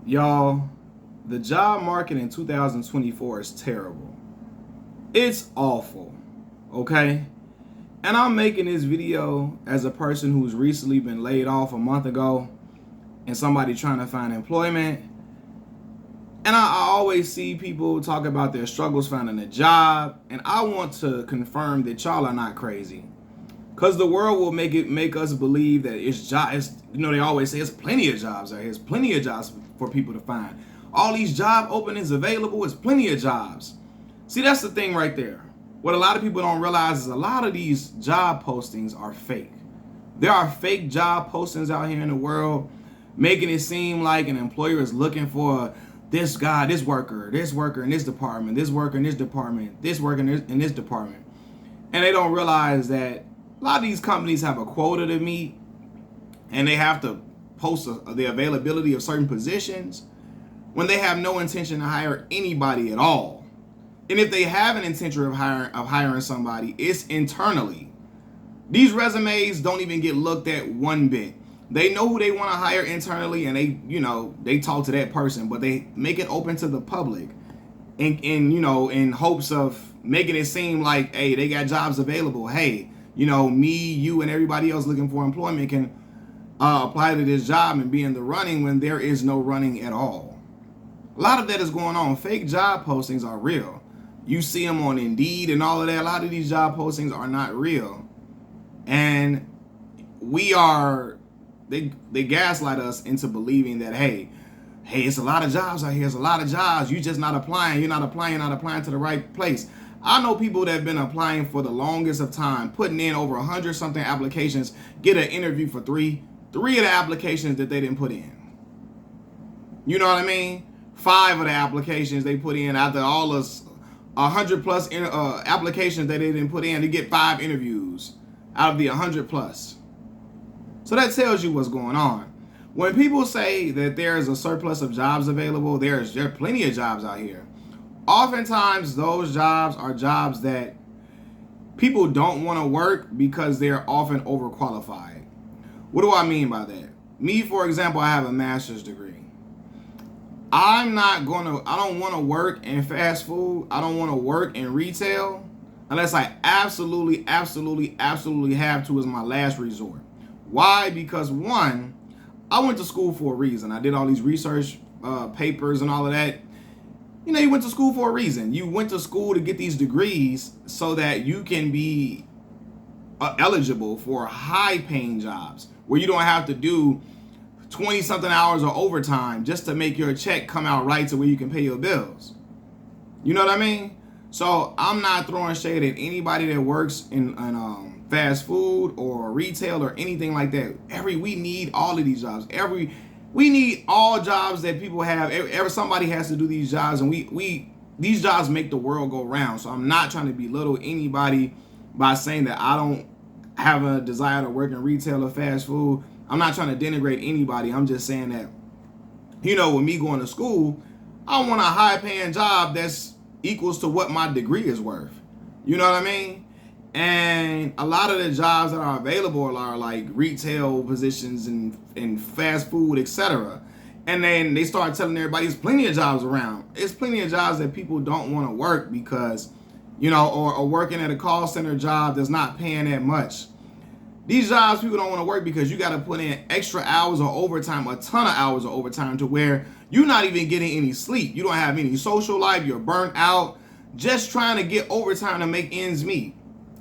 Y'all, the job market in 2024 is terrible. It's awful, okay? And I'm making this video as a person who's recently been laid off a month ago and somebody trying to find employment. And I always see people talk about their struggles finding a job, and I want to confirm that y'all are not crazy. Cause the world will make us believe that they always say it's plenty of jobs out here. There's plenty of jobs for people to find. All these job openings available, it's plenty of jobs. See, that's the thing right there. What a lot of people don't realize is a lot of these job postings are fake. There are fake job postings out here in the world, making it seem like an employer is looking for this guy, this worker in this department, this worker in this department, this worker in this department. And they don't realize that a lot of these companies have a quota to meet, and they have to post the availability of certain positions when they have no intention to hire anybody at all. And if they have an intention of hiring somebody, it's internally. These resumes don't even get looked at one bit. They know who they want to hire internally, and they talk to that person, but they make it open to the public in hopes of making it seem like, hey, they got jobs available. Hey, me, you, and everybody else looking for employment can apply to this job and be in the running when there is no running at all. A lot of that is going on. Fake job postings are real. You see them on Indeed and all of that. A lot of these job postings are not real. And they gaslight us into believing that, hey, it's a lot of jobs out here. It's a lot of jobs. You're just not applying. You're not applying to the right place. I know people that have been applying for the longest of time, putting in over 100-something applications, get an interview for three of the applications that they didn't put in. You know what I mean? 5 of the applications they put in after all those 100-plus applications that they didn't put in, to get 5 interviews out of the 100-plus. So that tells you what's going on. When people say that there's a surplus of jobs available, there are plenty of jobs out here. Oftentimes, those jobs are jobs that people don't want to work because they're often overqualified. What do I mean by that? Me, for example, I have a master's degree. I don't want to work in fast food. I don't want to work in retail unless I absolutely have to as my last resort. Why? Because one, I went to school for a reason. I did all these research papers and all of that. You went to school for a reason. You went to school to get these degrees so that you can be eligible for high-paying jobs where you don't have to do 20-something hours of overtime just to make your check come out right to where you can pay your bills. You know what I mean? So I'm not throwing shade at anybody that works in fast food or retail or anything like that. We need all of these jobs. We need all jobs that people have. Somebody has to do these jobs, and these jobs make the world go round. So I'm not trying to belittle anybody by saying that I don't have a desire to work in retail or fast food. I'm not trying to denigrate anybody. I'm just saying that, with me going to school, I want a high-paying job that's equals to what my degree is worth. You know what I mean? And a lot of the jobs that are available are like retail positions and fast food, etc. And then they start telling everybody there's plenty of jobs around. It's plenty of jobs that people don't want to work because, or working at a call center job that's not paying that much. These jobs people don't want to work because you got to put in extra hours of overtime, a ton of hours of overtime, to where you're not even getting any sleep. You don't have any social life. You're burnt out just trying to get overtime to make ends meet.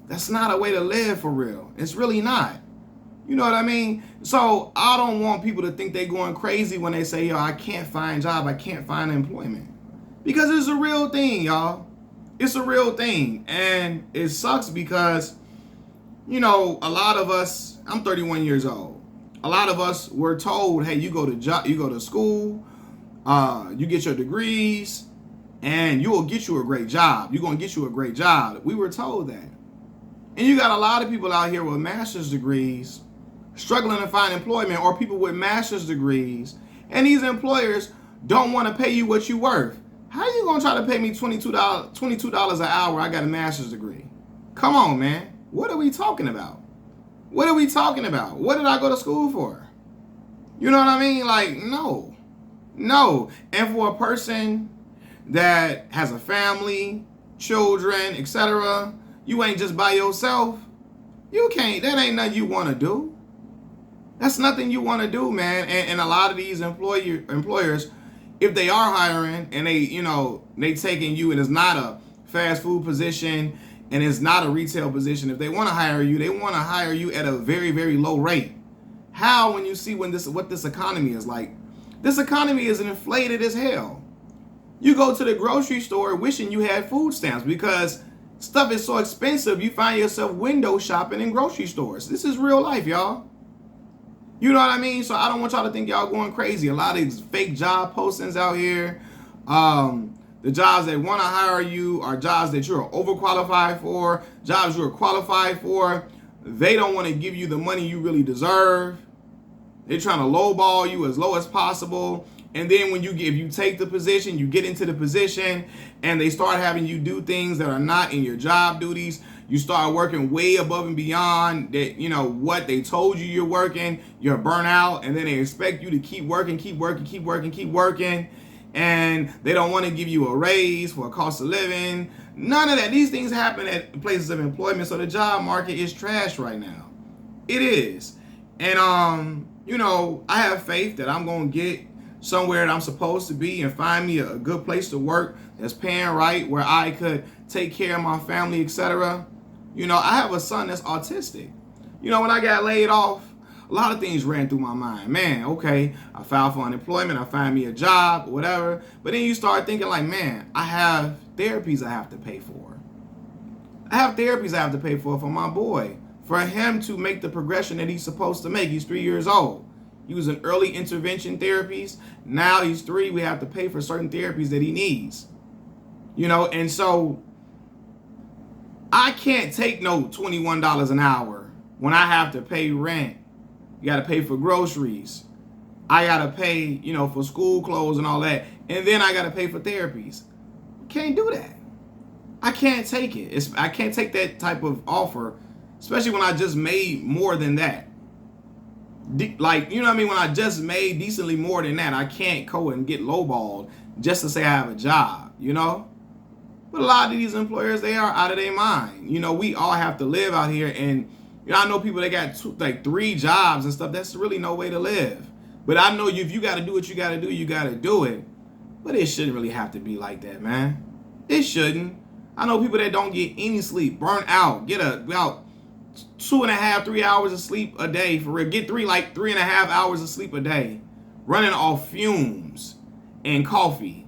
That's not a way to live for real. It's really not. You know what I mean? So I don't want people to think they're going crazy when they say, I can't find a job, I can't find employment. Because it's a real thing, y'all. It's a real thing. And it sucks because, a lot of us, I'm 31 years old. A lot of us were told, hey, you go to school, you get your degrees, and you will get you a great job. You're going to get you a great job. We were told that. And you got a lot of people out here with master's degrees struggling to find employment, or people with master's degrees, and these employers don't want to pay you what you're worth. How are you going to try to pay me $22 an hour? I got a master's degree. Come on, man. What are we talking about? What are we talking about? What did I go to school for? You know what I mean? Like, no. No. And for a person that has a family, children, etc., you ain't just by yourself. You can't. That ain't nothing you want to do. That's nothing you want to do, man. And a lot of these employers, if they are hiring and they taking you, and it's not a fast food position and it's not a retail position, if they want to hire you, they want to hire you at a very, very low rate. How, when you see what this economy is like? This economy is inflated as hell. You go to the grocery store wishing you had food stamps because stuff is so expensive. You find yourself window shopping in grocery stores. This is real life, y'all. You know what I mean? So I don't want y'all to think y'all going crazy. A lot of these fake job postings out here. The jobs that want to hire you are jobs that you're overqualified for, jobs you're qualified for. They don't want to give you the money you really deserve. They're trying to lowball you as low as possible. And then if you take the position, you get into the position and they start having you do things that are not in your job duties. You start working way above and beyond that, what they told you you're working. You're burnt out, and then they expect you to keep working. And they don't want to give you a raise for a cost of living. None of that. These things happen at places of employment. So the job market is trash right now. It is. And, I have faith that I'm going to get somewhere that I'm supposed to be and find me a good place to work that's paying right, where I could take care of my family, etc. I have a son that's autistic. When I got laid off, a lot of things ran through my mind. Man, okay, I filed for unemployment, I find me a job, whatever. But then you start thinking like, man, I have therapies I have to pay for. I have therapies I have to pay for my boy. For him to make the progression that he's supposed to make. He's 3 years old. He was in early intervention therapies. Now he's 3. We have to pay for certain therapies that he needs. And so I can't take no $21 an hour when I have to pay rent. You got to pay for groceries. I got to pay, for school clothes and all that. And then I got to pay for therapies. Can't do that. I can't take it. I can't take that type of offer, especially when I just made more than that. When I just made decently more than that, I can't go and get lowballed just to say I have a job, But a lot of these employers, they are out of their mind. We all have to live out here, and I know people that got 3 jobs and stuff. That's really no way to live. But I know if you got to do what you got to do, you got to do it. But it shouldn't really have to be like that, man. It shouldn't. I know people that don't get any sleep, burn out, get about 2.5, 3 hours of sleep a day for real. Get 3.5 hours of sleep a day, running off fumes and coffee,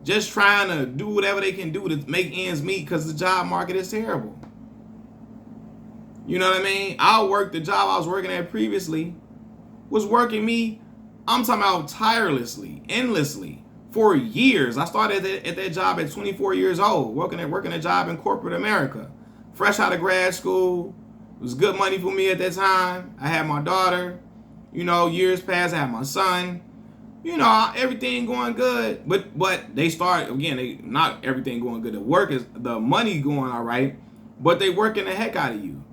just trying to do whatever they can do to make ends meet because the job market is terrible. You know what I mean? The job I was working at previously was working me, I'm talking about tirelessly, endlessly, for years. I started at that job at 24 years old, working a job in corporate America, fresh out of grad school. It was good money for me at that time. I had my daughter, years passed, I had my son, everything going good. But they start, again, not everything going good. The money going all right, but they working the heck out of you.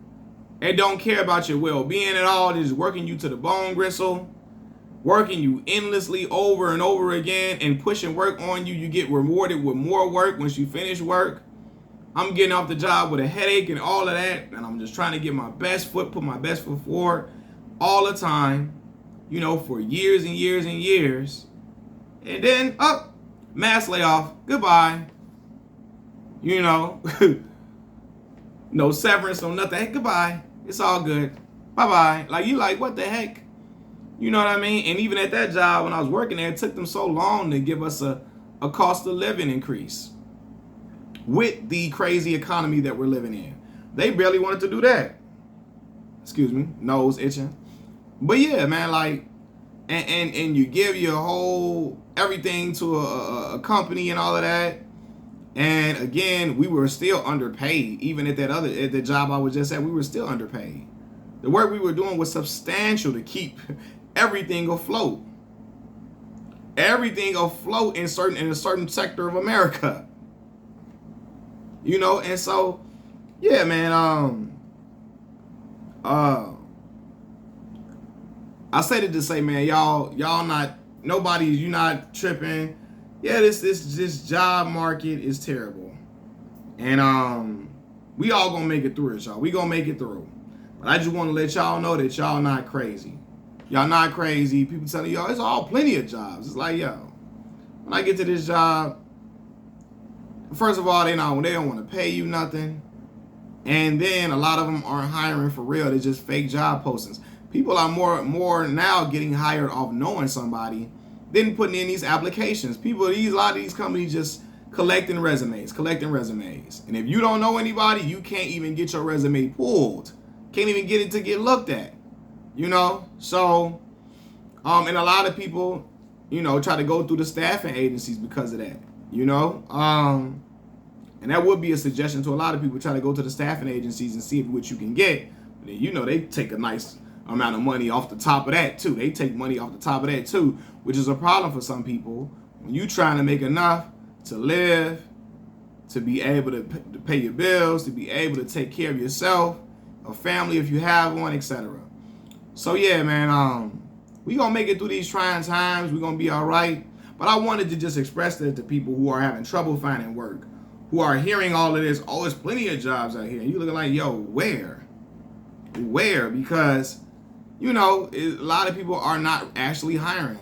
They don't care about your well-being at all. They're just working you to the bone gristle, working you endlessly over and over again and pushing work on you. You get rewarded with more work once you finish work. I'm getting off the job with a headache and all of that, and I'm just trying to get put my best foot forward all the time, for years and years and years. And then, mass layoff, goodbye. No severance, no nothing. Hey, goodbye. It's all good. Bye-bye. What the heck? You know what I mean? And even at that job, when I was working there, it took them so long to give us a cost of living increase. With the crazy economy that we're living in, they barely wanted to do that. Excuse me, nose itching. But yeah, man, and you give your whole everything to a company and all of that. And again, we were still underpaid. Even at the job I was just at, we were still underpaid. The work we were doing was substantial to keep everything afloat. Everything afloat in a certain sector of America. And so, yeah, man, I said it to say, man, y'all not you're not tripping. Yeah, this job market is terrible. And we all gonna make it through it, y'all. We gonna make it through. But I just want to let y'all know that y'all not crazy. Y'all not crazy. People telling y'all it's all plenty of jobs. It's like, yo, when I get to this job, first of all, they don't want to pay you nothing. And then a lot of them aren't hiring for real. They're just fake job postings. People are more now getting hired off knowing somebody than putting in these applications. A lot of these companies just collecting resumes. And if you don't know anybody, you can't even get your resume pulled. Can't even get it to get looked at. So, and a lot of people, try to go through the staffing agencies because of that, and that would be a suggestion to a lot of people. Try to go to the staffing agencies and see what you can get. They take a nice amount of money off the top of that too. They take money off the top of that too, which is a problem for some people. When you trying to make enough to live, to be able to pay your bills, to be able to take care of yourself, a family if you have one, etc. So yeah, man, we gonna make it through these trying times. We gonna be all right. But I wanted to just express that to people who are having trouble finding work, who are hearing all of this. Oh, there's plenty of jobs out here. And you looking like, yo, where? Because, a lot of people are not actually hiring.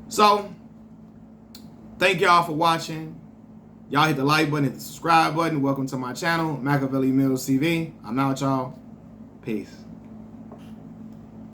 So, thank y'all for watching. Y'all hit the like button, hit the subscribe button. Welcome to my channel, Machiavelli Mills TV. I'm out, y'all. Peace.